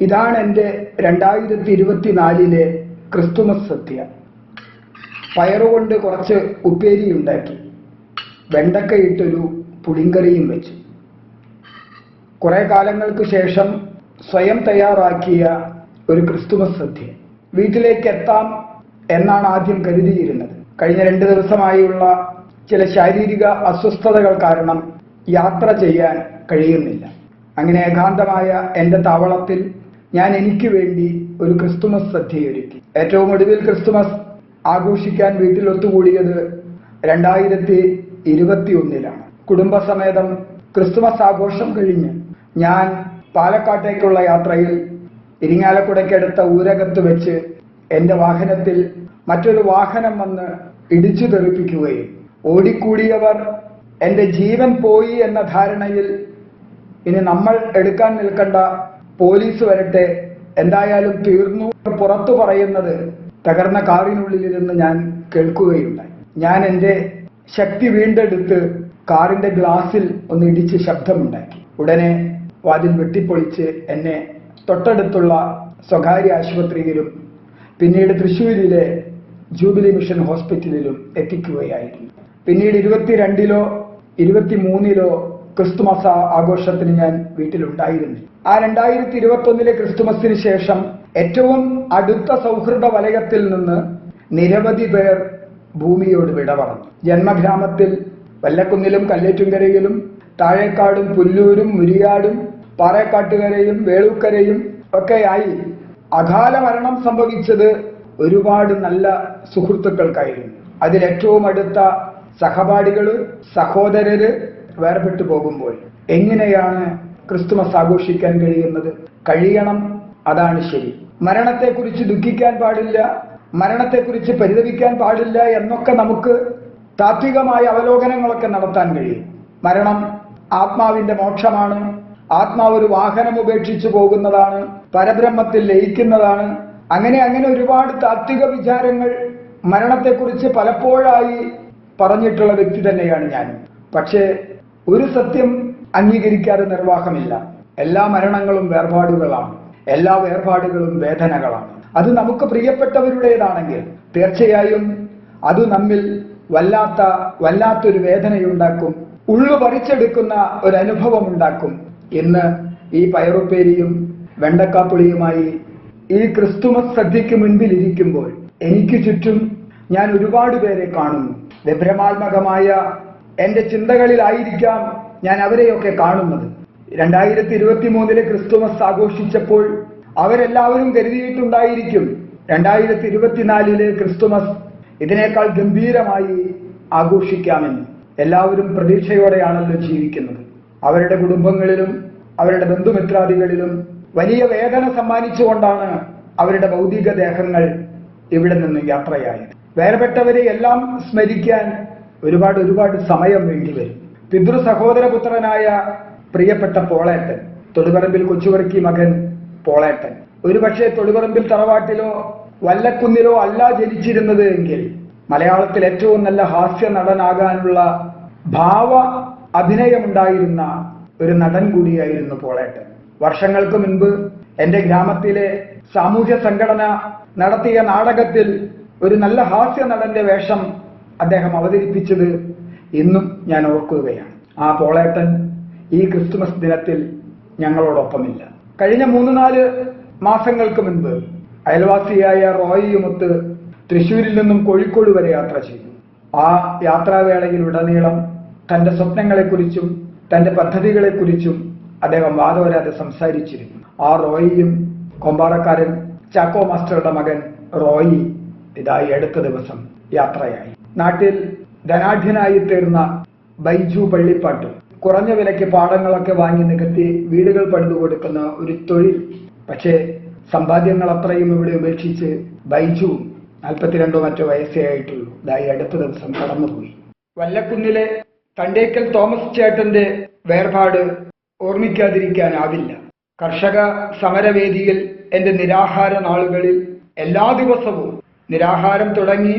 ഇതാണ് എൻ്റെ 2024 ക്രിസ്തുമസ് സദ്യ. പയറുകൊണ്ട് കുറച്ച് ഉപ്പേരി ഉണ്ടാക്കി, വെണ്ടക്ക ഇട്ടൊരു പുളിങ്കറിയും വെച്ചു. കുറെ കാലങ്ങൾക്ക് ശേഷം സ്വയം തയ്യാറാക്കിയ ഒരു ക്രിസ്തുമസ് സദ്യ. വീട്ടിലേക്ക് എത്താം എന്നാണ് ആദ്യം കരുതിയിരുന്നത്. കഴിഞ്ഞ 2 ദിവസമായുള്ള ചില ശാരീരിക അസ്വസ്ഥതകൾ കാരണം യാത്ര ചെയ്യാൻ കഴിയുന്നില്ല. അങ്ങനെ ഏകാന്തമായ എൻ്റെ താവളത്തിൽ ഞാൻ എനിക്ക് വേണ്ടി ഒരു ക്രിസ്തുമസ് സദ്യ ഒരുക്കി. ഏറ്റവും ഒടുവിൽ ക്രിസ്തുമസ് ആഘോഷിക്കാൻ വീട്ടിൽ ഒത്തുകൂടിയത് 2021 കുടുംബസമേതം ക്രിസ്തുമസ് ആഘോഷം കഴിഞ്ഞ് ഞാൻ പാലക്കാട്ടേക്കുള്ള യാത്രയിൽ ഇരിങ്ങാലക്കുടയ്ക്കടുത്ത ഊരകത്ത് വെച്ച് എൻ്റെ വാഹനത്തിൽ മറ്റൊരു വാഹനം വന്ന് ഇടിച്ചു തെറിപ്പിക്കുകയും ഓടിക്കൂടിയവർ എൻ്റെ ജീവൻ പോയി എന്ന ധാരണയിൽ ഇനി നമ്മൾ എടുക്കാൻ നിൽക്കേണ്ട, പോലീസ് വരട്ടെ, എന്തായാലും തീർന്നു പുറത്തു പറയുന്നത് തകർന്ന കാറിനുള്ളിലിരുന്ന് ഞാൻ കേൾക്കുകയുണ്ടായി. ഞാൻ എൻ്റെ ശക്തി വീണ്ടെടുത്ത് കാറിന്റെ ഗ്ലാസിൽ ഒന്ന് ഇടിച്ച് ശബ്ദമുണ്ടാക്കി. ഉടനെ വാതിൽ വെട്ടിപ്പൊളിച്ച് എന്നെ തൊട്ടടുത്തുള്ള സ്വകാര്യ ആശുപത്രിയിലും പിന്നീട് തൃശ്ശൂരിലെ ജൂബിലി മിഷൻ ഹോസ്പിറ്റലിലും എത്തിക്കുകയായിരുന്നു. പിന്നീട് 22 23 ക്രിസ്തുമസ് ആഘോഷത്തിന് ഞാൻ വീട്ടിലുണ്ടായിരുന്നു. ആ 2021 ക്രിസ്തുമസിന് ശേഷം ഏറ്റവും അടുത്ത സൗഹൃദ വലയത്തിൽ നിന്ന് നിരവധി പേർ ഭൂമിയോട് വിട പറഞ്ഞു. ജന്മഗ്രാമത്തിൽ വല്ലക്കുന്നിലും കല്ലേറ്റുംകരയിലും താഴേക്കാടും പുല്ലൂരും മുരിയാടും പാറേക്കാട്ടുകരയും വേളൂക്കരയും ഒക്കെയായി അകാല മരണം സംഭവിച്ചത് ഒരുപാട് നല്ല സുഹൃത്തുക്കൾക്കായിരുന്നു. അതിലേറ്റവും അടുത്ത സഹപാഠികള്, സഹോദരര് വേർപെട്ടു പോകുമ്പോൾ എങ്ങനെയാണ് ക്രിസ്തുമസ് ആഘോഷിക്കാൻ കഴിയുന്നത്? കഴിയണം, അതാണ് ശരി. മരണത്തെക്കുറിച്ച് ദുഃഖിക്കാൻ പാടില്ല, മരണത്തെക്കുറിച്ച് പരിതപിക്കാൻ പാടില്ല എന്നൊക്കെ നമുക്ക് താത്വികമായ അവലോകനങ്ങളൊക്കെ നടത്താൻ കഴിയും. മരണം ആത്മാവിന്റെ മോക്ഷമാണ്, ആത്മാവ് ഒരു വാഹനം ഉപേക്ഷിച്ചു പോകുന്നതാണ്, പരബ്രഹ്മത്തിൽ ലയിക്കുന്നതാണ്. അങ്ങനെ ഒരുപാട് താത്വിക വിചാരങ്ങൾ മരണത്തെക്കുറിച്ച് പലപ്പോഴായി പറഞ്ഞിട്ടുള്ള വ്യക്തി തന്നെയാണ് ഞാൻ. പക്ഷേ ഒരു സത്യം അംഗീകരിക്കാതെ നിർവാഹമില്ല. എല്ലാ മരണങ്ങളും വേർപാടുകളാണ്, എല്ലാ വേർപാടുകളും വേദനകളാണ്. അത് നമുക്ക് പ്രിയപ്പെട്ടവരുടേതാണെങ്കിൽ തീർച്ചയായും അത് നമ്മിൽ വല്ലാത്തൊരു വേദനയുണ്ടാക്കും, ഉള്ളു പറിച്ചെടുക്കുന്ന ഒരു അനുഭവം ഉണ്ടാക്കും. ഇന്ന് ഈ പയറുപ്പേരിയും വെണ്ടക്കാപ്പുളിയുമായി ഈ ക്രിസ്തുമസ് സദ്യക്ക് മുൻപിൽ ഇരിക്കുമ്പോൾ എനിക്ക് ചുറ്റും ഞാൻ ഒരുപാട് പേരെ കാണുന്നു. വിഭ്രമാത്മകമായ എൻ്റെ ചിന്തകളിലായിരിക്കാം ഞാൻ അവരെയൊക്കെ കാണുന്നത്. 2023 ക്രിസ്തുമസ് ആഘോഷിച്ചപ്പോൾ അവരെല്ലാവരും കരുതിയിട്ടുണ്ടായിരിക്കും 2024 ക്രിസ്തുമസ് ഇതിനേക്കാൾ ഗംഭീരമായി ആഘോഷിക്കാമെന്ന്. എല്ലാവരും പ്രതീക്ഷയോടെയാണല്ലോ ജീവിക്കുന്നത്. അവരുടെ കുടുംബങ്ങളിലും അവരുടെ ബന്ധുമിത്രാദികളിലും വലിയ വേദന സമ്മാനിച്ചുകൊണ്ടാണ് അവരുടെ ഭൗതിക ദേഹങ്ങൾ ഇവിടെ നിന്ന് യാത്രയായത്. വേർപെട്ടവരെ എല്ലാം സ്മരിക്കാൻ ഒരുപാട് സമയം വേണ്ടിവരും. പിതൃ സഹോദരപുത്രനായ പ്രിയപ്പെട്ട പോളേട്ടൻ, തൊടുപറമ്പിൽ കൊച്ചുവർക്കി മകൻ പോളേട്ടൻ, ഒരുപക്ഷെ തൊടുപറമ്പിൽ തറവാട്ടിലോ വല്ലക്കുന്നിലോ അല്ല ജനിച്ചിരുന്നത് എങ്കിൽ മലയാളത്തിൽ ഏറ്റവും നല്ല ഹാസ്യ നടനാകാനുള്ള ഭാവ അഭിനയമുണ്ടായിരുന്ന ഒരു നടൻ കൂടിയായിരുന്നു പോളേട്ടൻ. വർഷങ്ങൾക്ക് മുൻപ് എൻ്റെ ഗ്രാമത്തിലെ സാമൂഹ്യ സംഘടന നടത്തിയ നാടകത്തിൽ ഒരു നല്ല ഹാസ്യ നടന്റെ വേഷം അദ്ദേഹം അവതരിപ്പിച്ചത് ഇന്നും ഞാൻ ഓർക്കുകയാണ്. ആ പോളേട്ടൻ ഈ ക്രിസ്തുമസ് ദിനത്തിൽ ഞങ്ങളോടൊപ്പമില്ല. കഴിഞ്ഞ 3-4 മാസങ്ങൾക്ക് മുൻപ് അയൽവാസിയായ റോയിയുമൊത്ത് തൃശ്ശൂരിൽ നിന്നും കോഴിക്കോട് വരെ യാത്ര ചെയ്തു. ആ യാത്രാവേളയിൽ ഉടനീളം തന്റെ സ്വപ്നങ്ങളെക്കുറിച്ചും തന്റെ പദ്ധതികളെക്കുറിച്ചും അദ്ദേഹം വാദോരാതെ സംസാരിച്ചിരുന്നു. ആ റോയിയും കൊമ്പാറക്കാരൻ ചാക്കോ മാസ്റ്ററുടെ മകൻ റോയി ഇതായി അടുത്ത ദിവസം യാത്രയായി. നാട്ടിൽ ധനാഢ്യനായി തീർന്ന ബൈജു പള്ളിപ്പാട്ട് കുറഞ്ഞ വിലയ്ക്ക് പാടങ്ങളൊക്കെ വാങ്ങി നികത്തി വീടുകൾ പണിതു കൊടുക്കുന്ന ഒരു തൊഴിൽ. പക്ഷേ സമ്പാദ്യങ്ങൾ അത്രയും ഇവിടെ ഉപേക്ഷിച്ച് ബൈജു 42 മറ്റോ വയസ്സേ ആയിട്ടുള്ളൂ. ഇതായി അടുത്ത ദിവസം കടന്നുപോയി. വല്ലക്കുന്നിലെ തണ്ടേക്കൽ തോമസ് ചേട്ടന്റെ വേർപാട് ഓർമ്മിക്കാതിരിക്കാനാവില്ല. കർഷക സമരവേദിയിൽ എൻ്റെ നിരാഹാര നാളുകളിൽ എല്ലാ ദിവസവും നിരാഹാരം തുടങ്ങി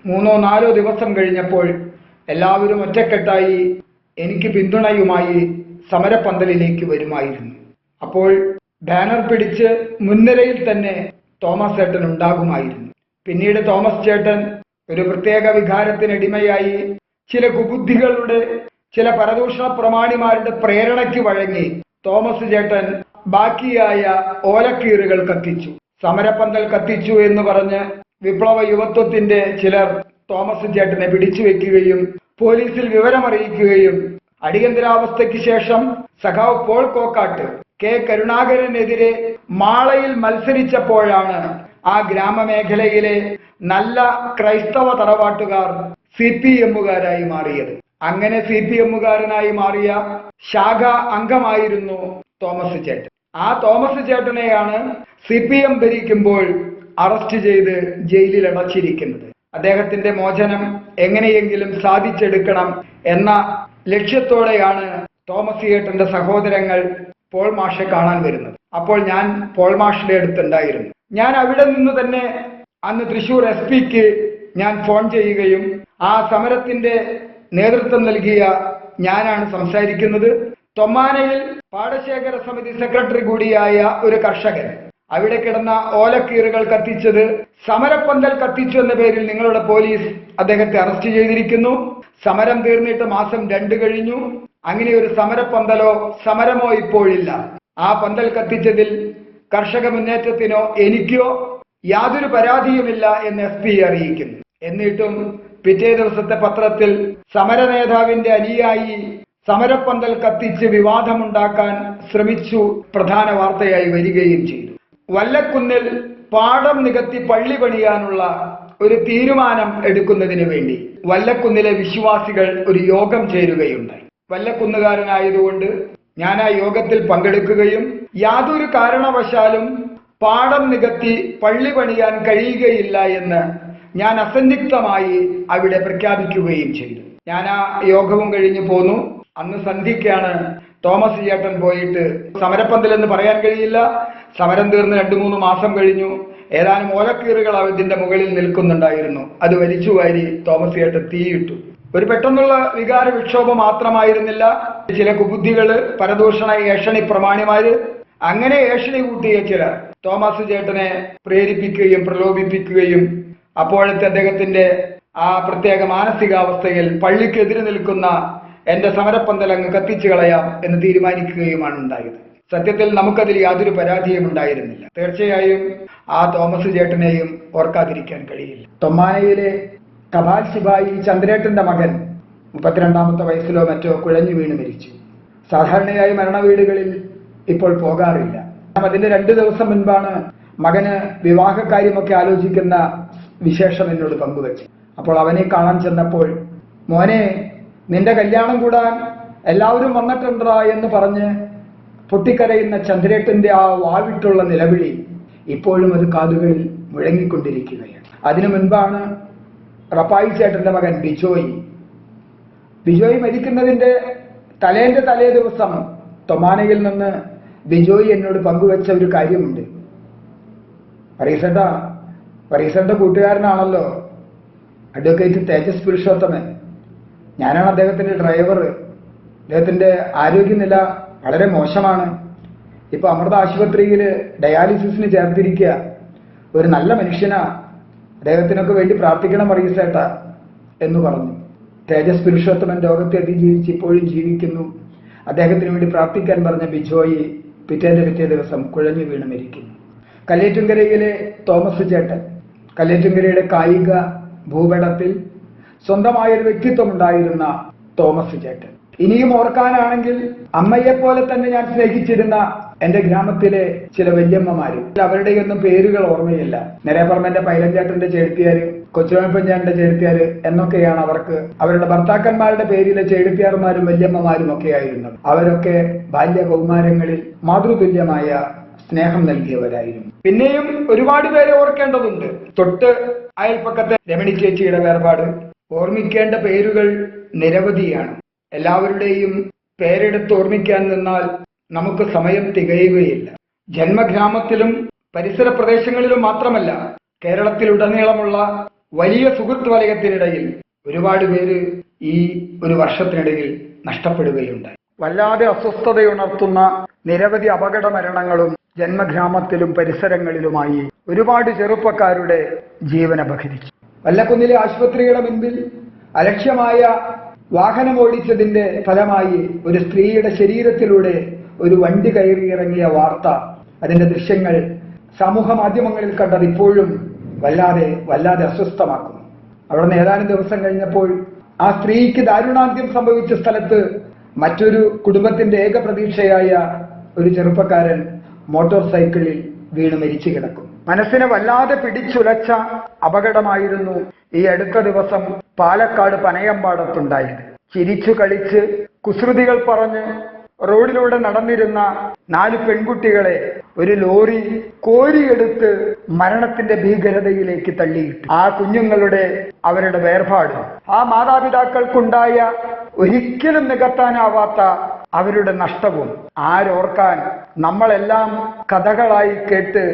3-4 ദിവസം കഴിഞ്ഞപ്പോൾ എല്ലാവരും ഒറ്റക്കെട്ടായി എനിക്ക് പിന്തുണയുമായി സമരപ്പന്തലിലേക്ക് വരുമായിരുന്നു. അപ്പോൾ ബാനർ പിടിച്ച് മുൻനിരയിൽ തന്നെ തോമസ് ചേട്ടൻ ഉണ്ടാകുമായിരുന്നു. പിന്നീട് തോമസ് ചേട്ടൻ ഒരു പ്രത്യേക വികാരത്തിനടിമയായി ചില കുബുദ്ധികളുടെ, ചില പരദൂഷണ പ്രമാണിമാരുടെ പ്രേരണയ്ക്ക് വഴങ്ങി തോമസ് ചേട്ടൻ ബാക്കിയായ ഓലക്കീറുകൾ കത്തിച്ചു. സമരപ്പന്തൽ കത്തിച്ചു എന്ന് പറഞ്ഞ് വിപ്ലവ യുവത്വത്തിന്റെ ചിലർ തോമസ് ചേട്ടനെ പിടിച്ചു വെക്കുകയും പോലീസിൽ വിവരമറിയിക്കുകയും അടിയന്തരാവസ്ഥയ്ക്ക് ശേഷം സഖാവ് പോൾ കോക്കാട്ട് കെ കരുണാകരനെതിരെ മാളയിൽ മത്സരിച്ചപ്പോഴാണ് ആ ഗ്രാമമേഖലയിലെ നല്ല ക്രൈസ്തവ തറവാട്ടുകാർ CPM-കാരായി മാറിയത്. അങ്ങനെ CPM-കാരനായി മാറിയ ശാഖ അംഗമായിരുന്നു തോമസ് ചേട്ടൻ. ആ തോമസ് ചേട്ടനെയാണ് CPM ഭരിക്കുമ്പോൾ അറസ്റ്റ് ചെയ്ത് ജയിലിൽ അടച്ചിരിക്കുന്നത്. അദ്ദേഹത്തിന്റെ മോചനം എങ്ങനെയെങ്കിലും സാധിച്ചെടുക്കണം എന്ന ലക്ഷ്യത്തോടെയാണ് തോമസ് ചേട്ടന്റെ സഹോദരങ്ങൾ പോൾ മാഷെ കാണാൻ വരുന്നത്. അപ്പോൾ ഞാൻ പോൾ മാഷിന്റെ അടുത്തുണ്ടായിരുന്നു. ഞാൻ അവിടെ നിന്ന് തന്നെ അന്ന് തൃശൂർ SP-ക്ക് ഞാൻ ഫോൺ ചെയ്യുകയും ആ സമരത്തിന്റെ നേതൃത്വം നൽകിയ ഞാനാണ് സംസാരിക്കുന്നത്. തൊമ്മാനയിൽ പാടശേഖര സമിതി സെക്രട്ടറി കൂടിയായ ഒരു കർഷകൻ അവിടെ കിടന്ന ഓലക്കീറുകൾ കത്തിച്ചത്, സമരപ്പന്തൽ കത്തിച്ചു എന്ന പേരിൽ നിങ്ങളുടെ പോലീസ് അദ്ദേഹത്തെ അറസ്റ്റ് ചെയ്തിരിക്കുന്നു. സമരം തീർന്നിട്ട് മാസം 2 കഴിഞ്ഞു. അങ്ങനെ ഒരു സമരപ്പന്തലോ സമരമോ ഇപ്പോഴില്ല. ആ പന്തൽ കത്തിച്ചതിൽ കർഷക മുന്നേറ്റത്തിനോ എനിക്കോ യാതൊരു പരാതിയുമില്ല എന്ന് SP അറിയിക്കുന്നു. എന്നിട്ടും പിറ്റേ ദിവസത്തെ പത്രത്തിൽ സമര നേതാവിന്റെ അനുയായി സമരപ്പന്തൽ കത്തിച്ച് വിവാദമുണ്ടാക്കാൻ ശ്രമിച്ചു പ്രധാന വാർത്തയായി വരികയും ചെയ്തു. വല്ലക്കുന്നിൽ പാടം നികത്തി പള്ളി പണിയാനുള്ള ഒരു തീരുമാനം എടുക്കുന്നതിന് വേണ്ടി വല്ലക്കുന്നിലെ വിശ്വാസികൾ ഒരു യോഗം ചേരുകയുണ്ടായി. വല്ലക്കുന്നുകാരനായതുകൊണ്ട് ഞാൻ ആ യോഗത്തിൽ പങ്കെടുക്കുകയും യാതൊരു കാരണവശാലും പാടം നികത്തി പള്ളി പണിയാൻ കഴിയുകയില്ല എന്ന് ഞാൻ അസന്നിഗ്ധമായി അവിടെ പ്രഖ്യാപിക്കുകയും ചെയ്തു. ഞാൻ ആ യോഗവും കഴിഞ്ഞു പോന്നു. അന്ന് സന്ധ്യയ്ക്കാണ് തോമസ് ചേട്ടൻ പോയിട്ട്, സമരപ്പന്തൽ എന്ന് പറയാൻ കഴിയില്ല, സമരം തീർന്ന് 2-3 മാസം കഴിഞ്ഞു, ഏതാനും ഓലക്കീറുകൾ ഇതിന്റെ മുകളിൽ നിൽക്കുന്നുണ്ടായിരുന്നു. അത് വലിച്ചുവാരി തോമസ് ചേട്ടൻ തീയിട്ടു. ഒരു പെട്ടെന്നുള്ള വികാര വിക്ഷോഭം മാത്രമായിരുന്നില്ല. ചില കുബുദ്ധികള്, പരദൂഷണ ഏഷണി പ്രമാണിമാര്, അങ്ങനെ ഏഷണി കൂട്ടിയ ചിലർ തോമസ് ചേട്ടനെ പ്രേരിപ്പിക്കുകയും പ്രലോഭിപ്പിക്കുകയും അപ്പോഴത്തെ അദ്ദേഹത്തിന്റെ ആ പ്രത്യേക മാനസികാവസ്ഥയിൽ പള്ളിക്കെതിരെ നിൽക്കുന്ന എന്റെ സമരപ്പന്തൽ അങ്ങ് കത്തിച്ചു കളയാം എന്ന് തീരുമാനിക്കുകയുമാണ് ഉണ്ടായത്. സത്യത്തിൽ നമുക്കതിൽ യാതൊരു പരാതിയും ഉണ്ടായിരുന്നില്ല. തീർച്ചയായും ആ തോമസ് ചേട്ടനെയും ഓർക്കാതിരിക്കാൻ കഴിയില്ല. തൊമ്മാനയിലെ കപാൽ ശിപായി ചന്ദ്രേട്ടന്റെ മകൻ 32ാമത്തെ വയസ്സിലോ മറ്റോ കുഴഞ്ഞു വീണ് മരിച്ചു. സാധാരണയായി മരണവീടുകളിൽ ഇപ്പോൾ പോകാറില്ല. അതിന്റെ 2 ദിവസം മുൻപാണ് മകന് വിവാഹകാര്യമൊക്കെ ആലോചിക്കുന്ന വിശേഷം എന്നോട് പങ്കുവച്ചു. അപ്പോൾ അവനെ കാണാൻ ചെന്നപ്പോൾ, മോനെ നിന്റെ കല്യാണം കൂടാൻ എല്ലാവരും വന്നിട്ടുണ്ടാ എന്ന് പറഞ്ഞ് പൊട്ടിക്കരയുന്ന ചന്ദ്രേട്ടന്റെ ആ വാവിട്ടുള്ള നിലവിളി ഇപ്പോഴും അത് കാതുകളിൽ മുഴങ്ങിക്കൊണ്ടിരിക്കുകയാണ്. അതിനു മുൻപാണ് റപ്പായി ചേട്ടന്റെ മകൻ ബിജോയ് മരിക്കുന്നതിന്റെ തലേ ദിവസം തൊമാനയിൽ നിന്ന് ബിജോയ് എന്നോട് പങ്കുവെച്ച ഒരു കാര്യമുണ്ട്. പരീസന്റെ കൂട്ടുകാരനാണല്ലോ അഡ്വക്കേറ്റ് തേജസ് പുരുഷോത്തമൻ. ഞാനാണ് അദ്ദേഹത്തിന്റെ ഡ്രൈവർ. അദ്ദേഹത്തിന്റെ ആരോഗ്യനില വളരെ മോശമാണ്. ഇപ്പൊ അമൃത ആശുപത്രിയിൽ ഡയാലിസിസിന് ചേർത്തിരിക്കുക. ഒരു നല്ല മനുഷ്യനാ, അദ്ദേഹത്തിനൊക്കെ വേണ്ടി പ്രാർത്ഥിക്കണം പറീസേട്ട എന്ന് പറഞ്ഞു. തേജസ് പുരുഷോത്തമൻ രോഗത്തെ അതിജീവിച്ച് ഇപ്പോഴും ജീവിക്കുന്നു. അദ്ദേഹത്തിന് വേണ്ടി പ്രാർത്ഥിക്കാൻ പറഞ്ഞ ബിജോയി പിറ്റേ ദിവസം കുഴഞ്ഞു വീണ് മരിക്കുന്നു. കല്ലേറ്റുങ്കരയിലെ തോമസ് ചേട്ടൻ, കല്ലേറ്റുങ്കരയുടെ കായിക ഭൂപടത്തിൽ സ്വന്തമായൊരു വ്യക്തിത്വം ഉണ്ടായിരുന്ന തോമസ് ചേട്ടൻ. ഇനിയും ഓർക്കാനാണെങ്കിൽ അമ്മയെപ്പോലെ തന്നെ ഞാൻ സ്നേഹിച്ചിരുന്ന എന്റെ ഗ്രാമത്തിലെ ചില വല്യമ്മമാര്, അവരുടെയൊന്നും പേരുകൾ ഓർമ്മയില്ല. നെരേപ്പറമ്പന്റെ പൈലഞ്ചേട്ടന്റെ ചേർത്തിയാര്, കൊച്ചുവെപ്പഞ്ചാന്റെ ചേർത്തിയാര് എന്നൊക്കെയാണ് അവരുടെ ഭർത്താക്കന്മാരുടെ പേരിലെ ചേർത്തിയാർമാരും വല്യമ്മമാരും ഒക്കെ ആയിരുന്നത്. അവരൊക്കെ ബാല്യകൗമാരങ്ങളിൽ മാതൃതുല്യമായ സ്നേഹം നൽകിയവരായിരുന്നു. പിന്നെയും ഒരുപാട് പേരെ ഓർക്കേണ്ടതുണ്ട്. തൊട്ട് അയൽപ്പക്കത്തെ രമണി ചേച്ചിയുടെ വേർപാട്. ഓർമ്മിക്കേണ്ട പേരുകൾ നിരവധിയാണ്. എല്ലാവരുടെയും പേരെടുത്ത് ഓർമ്മിക്കാൻ നിന്നാൽ നമുക്ക് സമയം തികയുകയില്ല. ജന്മഗ്രാമത്തിലും പരിസര പ്രദേശങ്ങളിലും മാത്രമല്ല, കേരളത്തിലുടനീളമുള്ള വലിയ സുഹൃത്ത് വലയത്തിനിടയിൽ ഒരുപാട് പേര് ഈ ഒരു വർഷത്തിനിടയിൽ നഷ്ടപ്പെടുകയുണ്ടായി. വല്ലാതെ അസ്വസ്ഥതയുണർത്തുന്ന നിരവധി അപകട മരണങ്ങളും ജന്മഗ്രാമത്തിലും പരിസരങ്ങളിലുമായി ഒരുപാട് ചെറുപ്പക്കാരുടെ ജീവൻ അപഹരിച്ചു. വല്ലക്കുന്നിലെ ആശുപത്രിയുടെ മുൻപിൽ അലക്ഷ്യമായ വാഹനം ഓടിച്ചതിന്റെ ഫലമായി ഒരു സ്ത്രീയുടെ ശരീരത്തിലൂടെ ഒരു വണ്ടി കയറിയിറങ്ങിയ വാർത്ത, അതിന്റെ ദൃശ്യങ്ങൾ സമൂഹ മാധ്യമങ്ങളിൽ കണ്ടത് ഇപ്പോഴും വല്ലാതെ അസ്വസ്ഥമാക്കുന്നു. അവിടെ ഏതാനും ദിവസം കഴിഞ്ഞപ്പോൾ ആ സ്ത്രീക്ക് ദാരുണാന്ത്യം സംഭവിച്ച സ്ഥലത്ത് മറ്റൊരു കുടുംബത്തിന്റെ ഏക പ്രതീക്ഷയായ ഒരു ചെറുപ്പക്കാരൻ മോട്ടോർ സൈക്കിളിൽ വീണ് മരിച്ചു കിടക്കും. മനസ്സിനെ വല്ലാതെ പിടിച്ചുലച്ച അപകടമായിരുന്നു ഈ അടുത്ത ദിവസം പാലക്കാട് പനയമ്പാടത്തുണ്ടായത്. ചിരിച്ചു കളിച്ച് കുസൃതികൾ പറഞ്ഞ് റോഡിലൂടെ നടന്നിരുന്ന 4 പെൺകുട്ടികളെ ഒരു ലോറി കോരിയെടുത്ത് മരണത്തിന്റെ ഭീകരതയിലേക്ക് തള്ളിയിട്ടു. ആ കുഞ്ഞുങ്ങളുടെ അവരുടെ വേർപാട്, ആ മാതാപിതാക്കൾക്കുണ്ടായ ഒരിക്കലും നികത്താനാവാത്ത അവരുടെ നഷ്ടവും ആരോർക്കാൻ നമ്മളെല്ലാം കഥകളായി കേട്ട്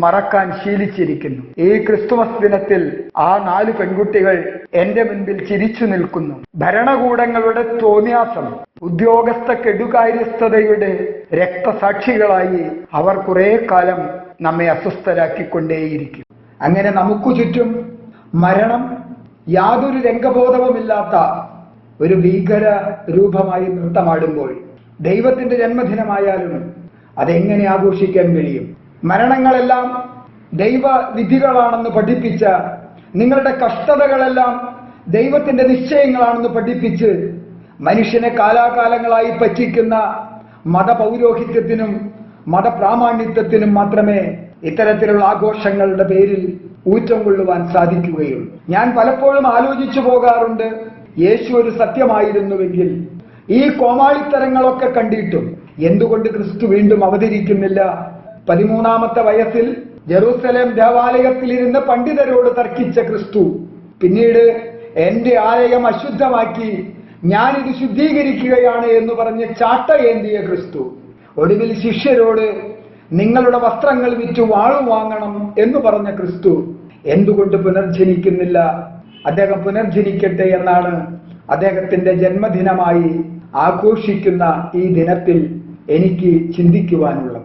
മറക്കാൻ ശീലിച്ചിരിക്കുന്നു. ഈ ക്രിസ്തുമസ് ദിനത്തിൽ ആ 4 പെൺകുട്ടികൾ എന്റെ മുൻപിൽ ചിരിച്ചു നിൽക്കുന്നു. ഭരണകൂടങ്ങളുടെ തോന്നിയാസം, ഉദ്യോഗസ്ഥ കെടുകാര്യസ്ഥതയുടെ രക്തസാക്ഷികളായി അവർ കുറെ കാലം നമ്മെ അസ്വസ്ഥരാക്കിക്കൊണ്ടേയിരിക്കും. അങ്ങനെ നമുക്ക് ചുറ്റും മരണം യാതൊരു രംഗബോധവുമില്ലാത്ത ഒരു ഭീകര രൂപമായി നൃത്തമാടുമ്പോൾ ദൈവത്തിന്റെ ജന്മദിനമായാലും അതെങ്ങനെ ആഘോഷിക്കാൻ കഴിയും? മരണങ്ങളെല്ലാം ദൈവവിധികളാണെന്ന് പഠിപ്പിച്ച, നിങ്ങളുടെ കഷ്ടതകളെല്ലാം ദൈവത്തിന്റെ നിശ്ചയങ്ങളാണെന്ന് പഠിപ്പിച്ച് മനുഷ്യനെ കാലാകാലങ്ങളായി പറ്റിക്കുന്ന മതപൗരോഹിത്യത്തിനും മതപ്രാമാണ്യത്വത്തിനും മാത്രമേ ഇത്തരത്തിലുള്ള ആഘോഷങ്ങളുടെ പേരിൽ ഊറ്റം കൊള്ളുവാൻ സാധിക്കുകയുള്ളൂ. ഞാൻ പലപ്പോഴും ആലോചിച്ചു പോകാറുണ്ട്, യേശു ഒരു സത്യമായിരുന്നുവെങ്കിൽ ഈ കോമാളിത്തരങ്ങളൊക്കെ കണ്ടിട്ടും എന്തുകൊണ്ട് ക്രിസ്തു വീണ്ടും അവതരിക്കുന്നില്ല? 13ാമത്തെ വയസ്സിൽ ജെറൂസലേം ദേവാലയത്തിൽ ഇരുന്ന് പണ്ഡിതരോട് തർക്കിച്ച ക്രിസ്തു പിന്നീട് എന്റെ ആലയം അശുദ്ധമാക്കി ഞാനിത് ശുദ്ധീകരിക്കുകയാണ് എന്ന് പറഞ്ഞ് ചാട്ടയേന്തിയ ക്രിസ്തു ഒടുവിൽ ശിഷ്യരോട് നിങ്ങളുടെ വസ്ത്രങ്ങൾ വിറ്റ് വാളു വാങ്ങണം എന്ന് പറഞ്ഞ ക്രിസ്തു എന്തുകൊണ്ട് പുനർജനിക്കുന്നില്ല? അദ്ദേഹം പുനർജനിക്കട്ടെ എന്നാണ് അദ്ദേഹത്തിന്റെ ജന്മദിനമായി ആഘോഷിക്കുന്ന ഈ ദിനത്തിൽ എനിക്ക് ചിന്തിക്കുവാനുള്ളത്.